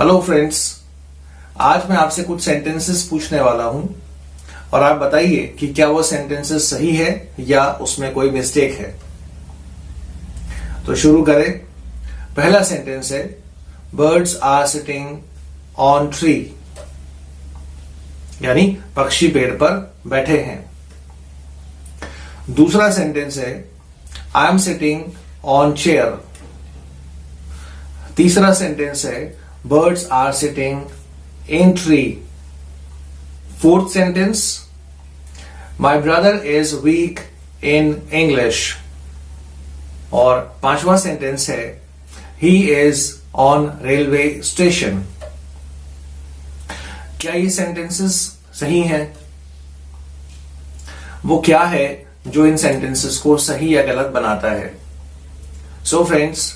Hello friends, आज मैं आपसे कुछ सेंटेंसेस पूछने वाला हूं और आप बताइए कि क्या वो सेंटेंसेस सही है या उसमें कोई मिस्टेक है। तो शुरू करें। पहला सेंटेंस है birds are sitting on tree, यानी पक्षी पेड़ पर बैठे हैं। दूसरा सेंटेंस है I am sitting on chair. तीसरा सेंटेंस है birds are sitting in tree. Fourth sentence, my brother is weak in English. और पांचवा सेंटेंस है he is on railway station. क्या ये सेंटेंसेस सही हैं? वो क्या है जो इन सेंटेंसेस को सही या गलत बनाता है? So friends,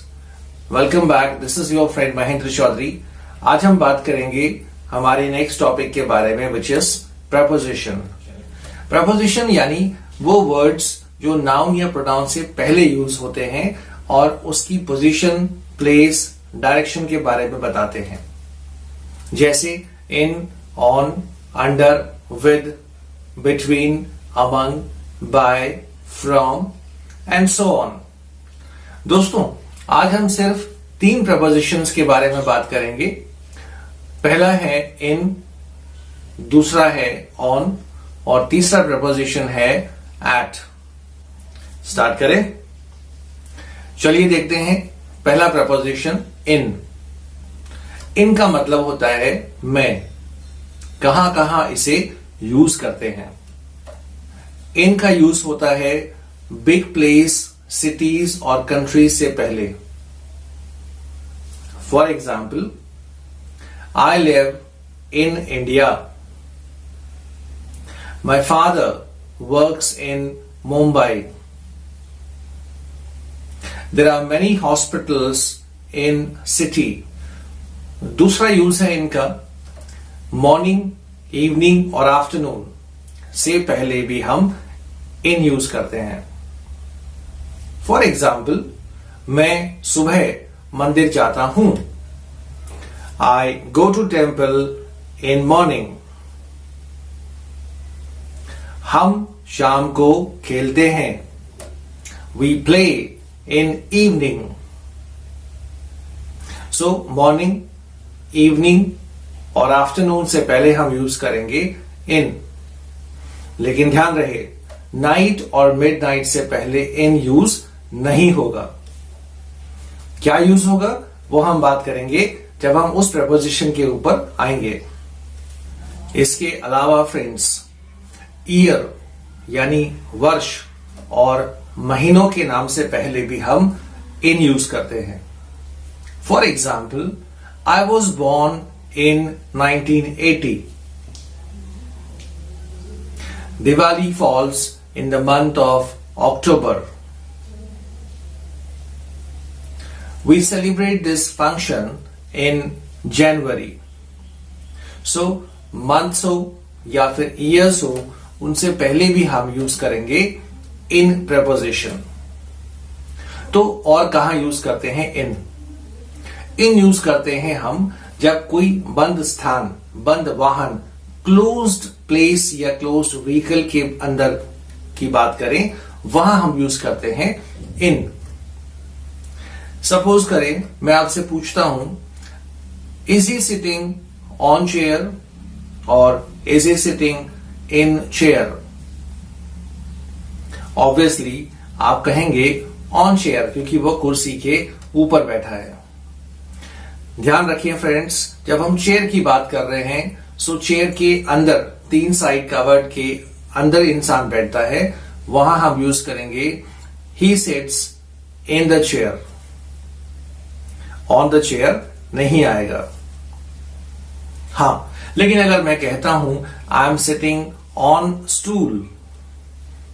welcome back. This is your friend Mahendra Chaudhary. आज हम बात करेंगे हमारे नेक्स्ट टॉपिक के बारे में, विच इज प्रपोजिशन। प्रपोजिशन यानी वो वर्ड्स जो नाउन या प्रोनाउन से पहले यूज होते हैं और उसकी पोजीशन, प्लेस, डायरेक्शन के बारे में बताते हैं, जैसे in, on, under, with, between, among, by, from and so on. दोस्तों, आज हम सिर्फ 3 प्रपोजिशंस के बारे में बात करेंगे। पहला है इन, दूसरा है ऑन और तीसरा प्रपोजिशन है एट। स्टार्ट करें। चलिए देखते हैं। पहला प्रपोजिशन इन। इन का मतलब होता है मैं। कहां कहां इसे यूज करते हैं? इन का यूज होता है बिग प्लेस, सिटीज और कंट्रीज से पहले। For example, I live in India. My father works in Mumbai. There are many hospitals in city. दूसरा यूज है इनका मॉर्निंग, इवनिंग और आफ्टरनून से पहले भी हम इन यूज करते हैं। फॉर एग्जाम्पल, मैं सुबह मंदिर जाता हूं। I go to temple in morning. हम शाम को खेलते हैं। We play in evening. So morning, evening और आफ्टरनून से पहले हम यूज करेंगे इन। लेकिन ध्यान रहे, नाइट और मिडनाइट से पहले इन यूज नहीं होगा। क्या यूज होगा वो हम बात करेंगे जब हम उस प्रपोजिशन के ऊपर आएंगे। इसके अलावा फ्रेंड्स, ईयर यानी वर्ष और महीनों के नाम से पहले भी हम इन यूज करते हैं। For example, I was born in 1980। Diwali falls in the month of October. We celebrate this function in January. So months हो या फिर years हो, उनसे पहले भी हम यूज करेंगे in preposition। तो और कहां यूज करते हैं इन? इन यूज करते हैं हम जब कोई बंद स्थान, बंद वाहन, क्लोज्ड प्लेस या क्लोज्ड व्हीकल के अंदर की बात करें, वहां हम यूज करते हैं इन। सपोज करें मैं आपसे पूछता हूं, is he sitting on chair और is he sitting in chair? Obviously आप कहेंगे ऑन चेयर, क्योंकि वो कुर्सी के ऊपर बैठा है। ध्यान रखिए फ्रेंड्स, जब हम चेयर की बात कर रहे हैं, सो चेयर के अंदर 3 साइड कवर्ड के अंदर इंसान बैठता है, वहां हम यूज करेंगे he sits in the chair. On the chair नहीं आएगा। हां, लेकिन अगर मैं कहता हूं आई एम सिटिंग ऑन स्टूल,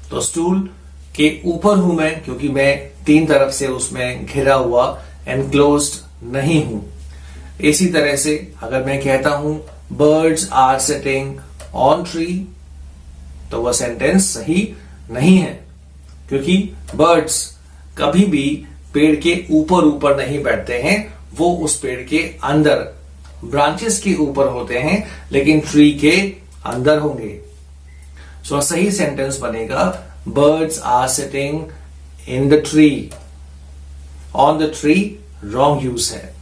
तो स्टूल के ऊपर हूं मैं, क्योंकि मैं 3 तरफ से उसमें घिरा हुआ, एनक्लोज्ड नहीं हूं। इसी तरह से अगर मैं कहता हूं birds are sitting on tree, तो वह सेंटेंस सही नहीं है, क्योंकि बर्ड्स कभी भी पेड़ के ऊपर ऊपर नहीं बैठते हैं, वो उस पेड़ के अंदर ब्रांचेस के ऊपर होते हैं लेकिन ट्री के अंदर होंगे। सो सही सेंटेंस बनेगा birds are sitting in the tree. On the tree wrong use है।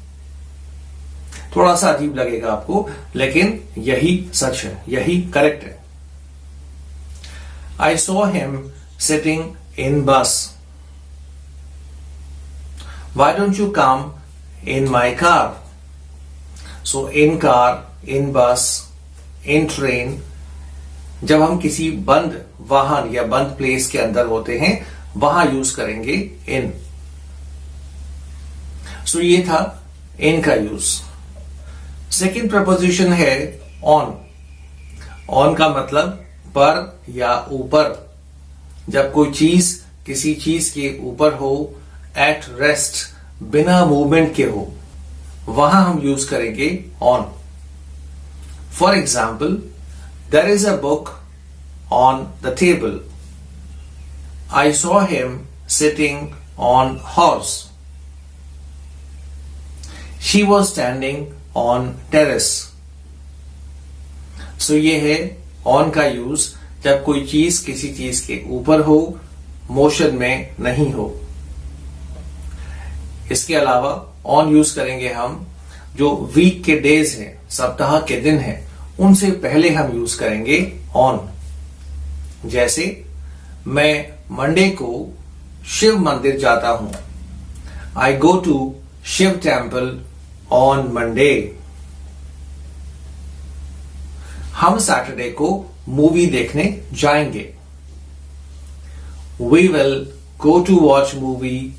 थोड़ा सा अजीब लगेगा आपको, लेकिन यही सच है, यही करेक्ट है। I saw him sitting in bus. Why don't you come in my car? So in car, in bus, in train, जब हम किसी बंद वाहन या बंद प्लेस के अंदर होते हैं वहां यूज करेंगे in. So ये था in का यूज। सेकेंड प्रपोजिशन है on. on का मतलब पर या ऊपर। जब कोई चीज किसी चीज के ऊपर हो, एट रेस्ट, बिना मूवमेंट के हो, वहां हम यूज करेंगे on. For example, there is a book on the table. I saw him sitting on horse. She was standing on terrace. So ये है ऑन का यूज जब कोई चीज किसी चीज के ऊपर हो, मोशन में नहीं हो। इसके अलावा ऑन यूज करेंगे हम जो वीक के डेज हैं, सप्ताह के दिन हैं, उनसे पहले हम यूज करेंगे ऑन। जैसे मैं मंडे को शिव मंदिर जाता हूं। I go to Shiv temple on Monday. हम सैटरडे को मूवी देखने जाएंगे। We will go to watch movie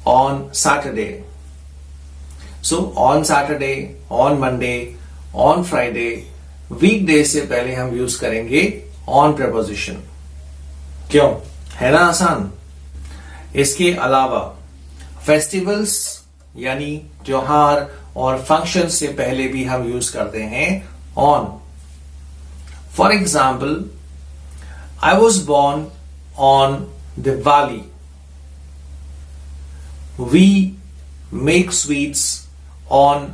on Saturday. So on Saturday, on Monday, on Friday, weekday से पहले हम यूज करेंगे ऑन प्रपोजिशन। क्यों? है ना आसान। इसके अलावा फेस्टिवल्स यानी त्योहार और फंक्शन से पहले भी हम यूज करते हैं on. For example, I was born on Diwali. We make sweets on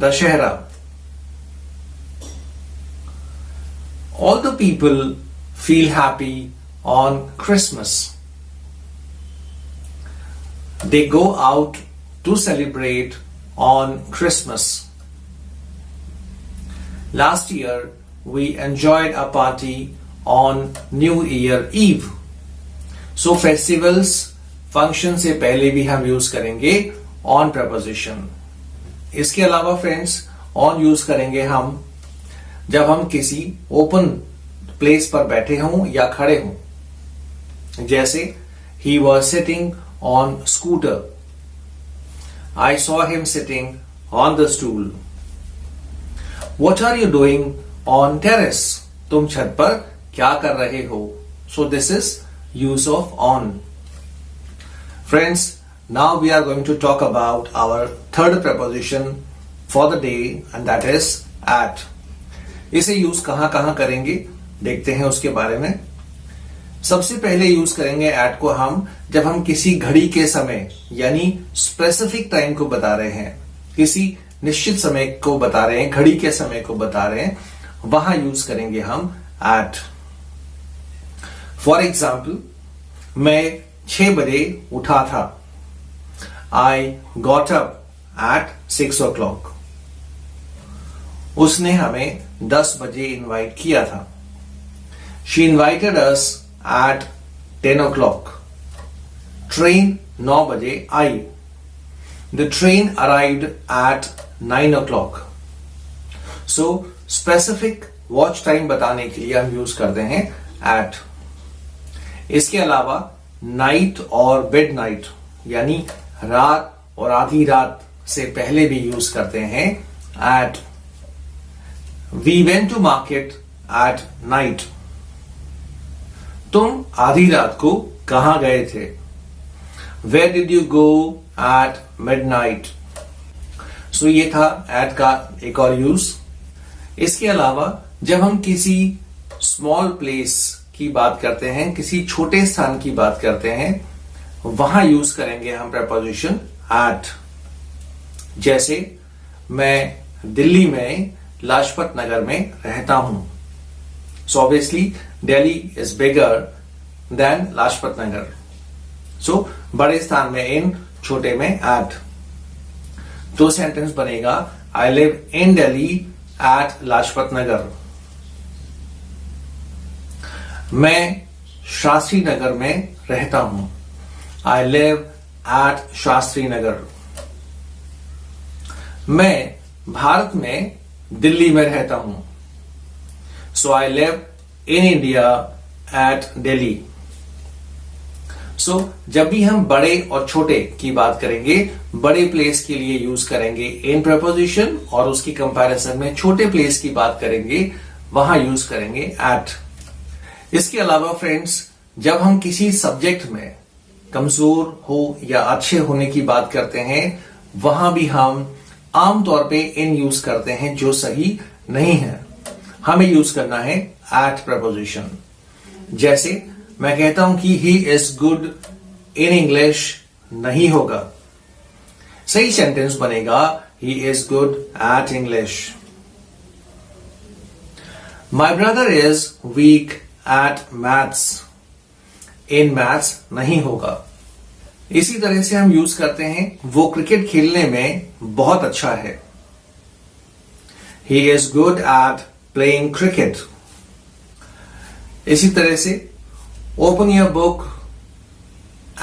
Dashera. All the people feel happy on Christmas. They go out to celebrate on Christmas. Last year, we enjoyed a party on New Year Eve. So festivals, function से पहले भी हम use करेंगे on preposition. इसके अलावा friends on use करेंगे हम जब हम किसी ओपन प्लेस पर बैठे हों या खड़े हों। जैसे he was sitting on scooter. I saw him sitting on the stool. What are you doing on terrace? तुम छत पर क्या कर रहे हो? So this is use of on. Friends, now we are going to talk about our third preposition for the day, and that is at. इसे use कहां करेंगे देखते हैं उसके बारे में। सबसे पहले यूज करेंगे at को हम जब हम किसी घड़ी के समय यानी स्पेसिफिक टाइम को बता रहे हैं, किसी निश्चित समय को बता रहे हैं, घड़ी के समय को बता रहे हैं, वहां यूज करेंगे हम at. फॉर एग्जाम्पल, मैं 6 बजे उठा था। I got up at 6 o'clock. उसने हमें 10 बजे इनवाइट किया था। She invited us at 10 o'clock. Train 9 बजे आई। The train arrived at 9 o'clock. So specific watch time बताने के लिए हम यूज करते हैं at. इसके अलावा नाइट और मिड नाइट यानी रात और आधी रात से पहले भी यूज करते हैं at. We went to market at night. तुम आधी रात को कहां गए थे? Where did you go at midnight? So ये था at का एक और यूज। इसके अलावा जब हम किसी स्मॉल प्लेस की बात करते हैं, किसी छोटे स्थान की बात करते हैं, वहां यूज करेंगे हम प्रपोजिशन at. जैसे मैं दिल्ली में लाजपत नगर में रहता हूं। So obviously Delhi is bigger than Lajpat Nagar. So बड़े स्थान में इन, छोटे में एट। तो सेंटेंस बनेगा I live in Delhi at Lajpat Nagar. मैं शास्त्री नगर में रहता हूं। I live at Shastri Nagar. मैं भारत में दिल्ली में रहता हूं। So I live in India at Delhi. So जब भी हम बड़े और छोटे की बात करेंगे, बड़े प्लेस के लिए यूज करेंगे इन प्रपोजिशन, और उसकी कंपैरिजन में छोटे प्लेस की बात करेंगे वहां यूज करेंगे एट। इसके अलावा फ्रेंड्स, जब हम किसी सब्जेक्ट में कमजोर हो या अच्छे होने की बात करते हैं, वहां भी हम आमतौर पे इन यूज करते हैं जो सही नहीं है। हमें यूज करना है एट प्रपोजिशन। जैसे मैं कहता हूं कि he is good in English, नहीं होगा। सही सेंटेंस बनेगा he is good at English. My brother is weak at maths, in maths नहीं होगा। इसी तरह से हम यूज करते हैं वो क्रिकेट खेलने में बहुत अच्छा है। He is good at playing cricket. इसी तरह से open your book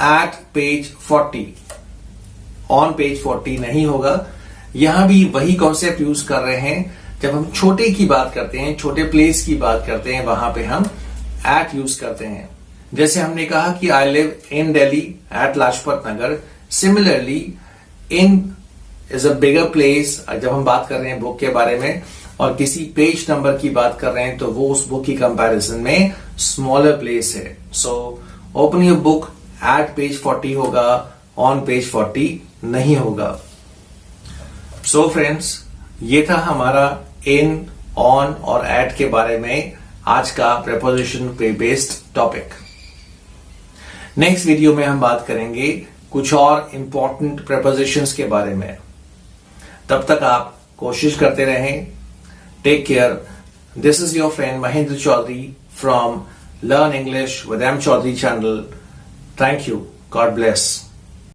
at page 40, on page 40 नहीं होगा। यहां भी वही कॉन्सेप्ट यूज कर रहे हैं। जब हम छोटे की बात करते हैं, छोटे प्लेस की बात करते हैं, वहां पे हम एट यूज करते हैं। जैसे हमने कहा कि I live in Delhi at Lajpat Nagar. Similarly in is a bigger place. जब हम बात कर रहे हैं बुक के बारे में और किसी पेज नंबर की बात कर रहे हैं, तो वो उस बुक की कंपैरिजन में स्मॉलर प्लेस है। So open your book at page 40 होगा, ऑन पेज 40 नहीं होगा। सो फ्रेंड्स, ये था हमारा इन, ऑन और एट के बारे में आज का प्रेपोजिशन पे बेस्ड टॉपिक। नेक्स्ट वीडियो में हम बात करेंगे कुछ और इंपॉर्टेंट प्रेपोजिशंस के बारे में। तब तक आप कोशिश करते रहें। Take care. This is your friend Mahendra Chaudhary from learn English with M Chaudhary channel. Thank you. God bless.